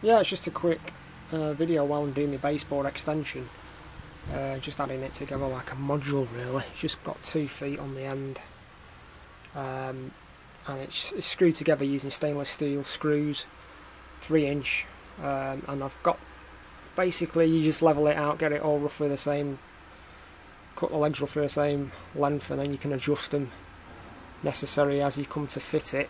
Yeah, it's just a quick video while I'm doing my baseboard extension. Just adding it together like a module really. It's just got 2 feet on the end. And it's screwed together using stainless steel screws, 3-inch. And I've got, basically you just level it out, get it all roughly the same, cut the legs roughly the same length, and then you can adjust them necessary as you come to fit it.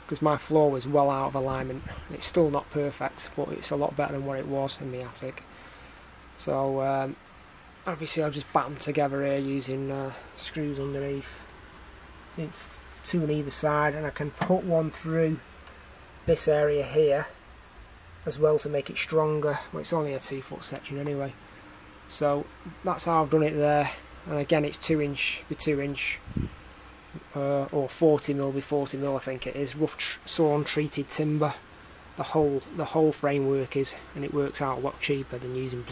Because my floor was well out of alignment. It's still not perfect, but it's a lot better than what it was in the attic. So obviously I'll just bat them together here using screws underneath. I think 2 on either side, and I can put one through this area here as well to make it stronger. Well, it's only a 2-foot section anyway. So that's how I've done it there. And again, it's 2-inch by 2-inch. Or 40mm by 40mm, I think it is, rough sawn treated timber. The whole framework is, and it works out a lot cheaper than using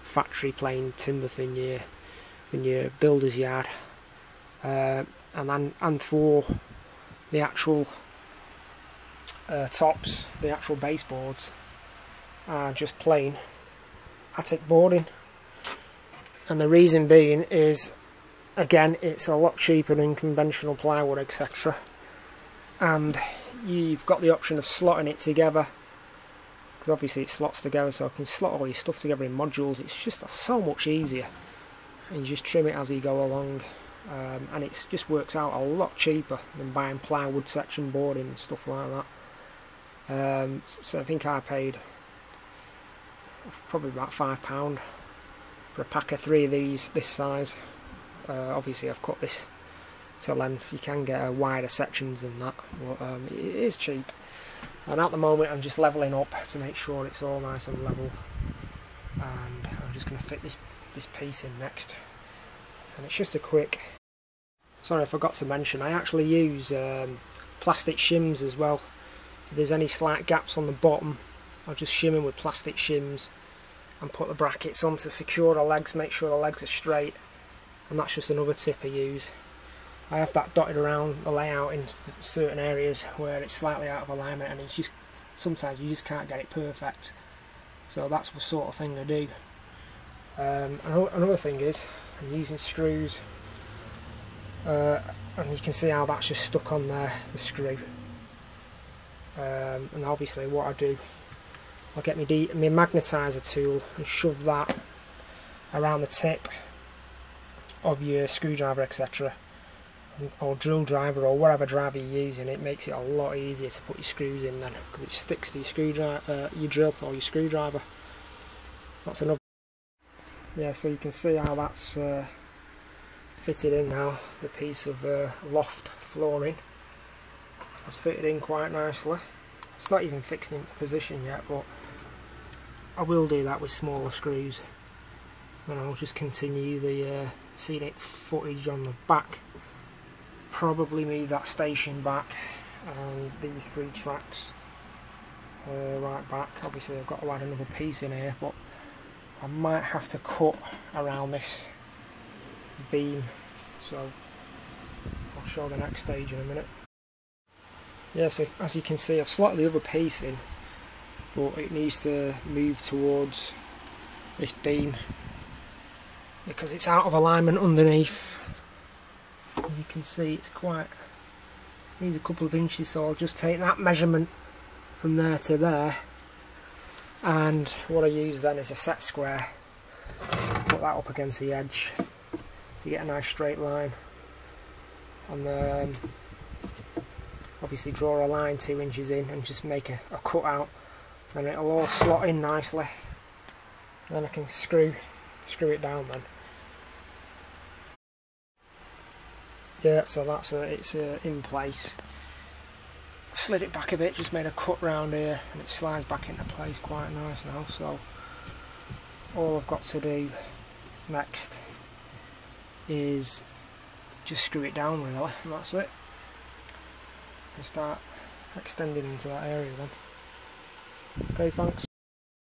factory planed timber from your builder's yard. And for the actual tops, the actual baseboards are just plain attic boarding, and the reason being is, again, it's a lot cheaper than conventional plywood, etc. And you've got the option of slotting it together, because obviously it slots together, so I can slot all your stuff together in modules. It's just so much easier, and you just trim it as you go along, and it just works out a lot cheaper than buying plywood section boarding and stuff like that. So I think I paid probably about £5 for a pack of 3 of these this size. Obviously I've cut this to length. You can get wider sections than that, but it is cheap. And at the moment I'm just levelling up to make sure it's all nice and level, and I'm just going to fit this piece in next. And it's just a quick, sorry I forgot to mention, I actually use plastic shims as well. If there's any slight gaps on the bottom, I'll just shim them with plastic shims and put the brackets on to secure the legs, make sure the legs are straight. And that's just another tip I use. I have that dotted around the layout in certain areas where it's slightly out of alignment, and it's just, sometimes you just can't get it perfect. So that's the sort of thing I do. Another thing is, I'm using screws, and you can see how that's just stuck on there, the screw. And obviously what I do, I'll get my magnetizer tool and shove that around the tip of your screwdriver, etc., or drill driver, or whatever driver you're using. It makes it a lot easier to put your screws in then, because it sticks to your screwdriver, your drill or your screwdriver. That's another. Yeah, so you can see how that's fitted in now. The piece of loft flooring has fitted in quite nicely. It's not even fixed in position yet, but I will do that with smaller screws, and I'll just continue the scenic footage on the back. Probably move that station back and these 3 tracks right back. Obviously I've got to add another piece in here, but I might have to cut around this beam, so I'll show the next stage in a minute. Yeah, so as you can see I've slotted the other piece in, but it needs to move towards this beam because it's out of alignment underneath. As you can see, it's needs a couple of inches, so I'll just take that measurement from there to there, and what I use then is a set square. Put that up against the edge to get a nice straight line, and then obviously draw a line 2 inches in and just make a cut out, and it'll all slot in nicely. Then I can screw it down then. Yeah, so that's it's in place. Slid it back a bit, just made a cut round here, and it slides back into place quite nice now. So all I've got to do next is just screw it down really, and that's it. And start extending into that area then. Okay, thanks.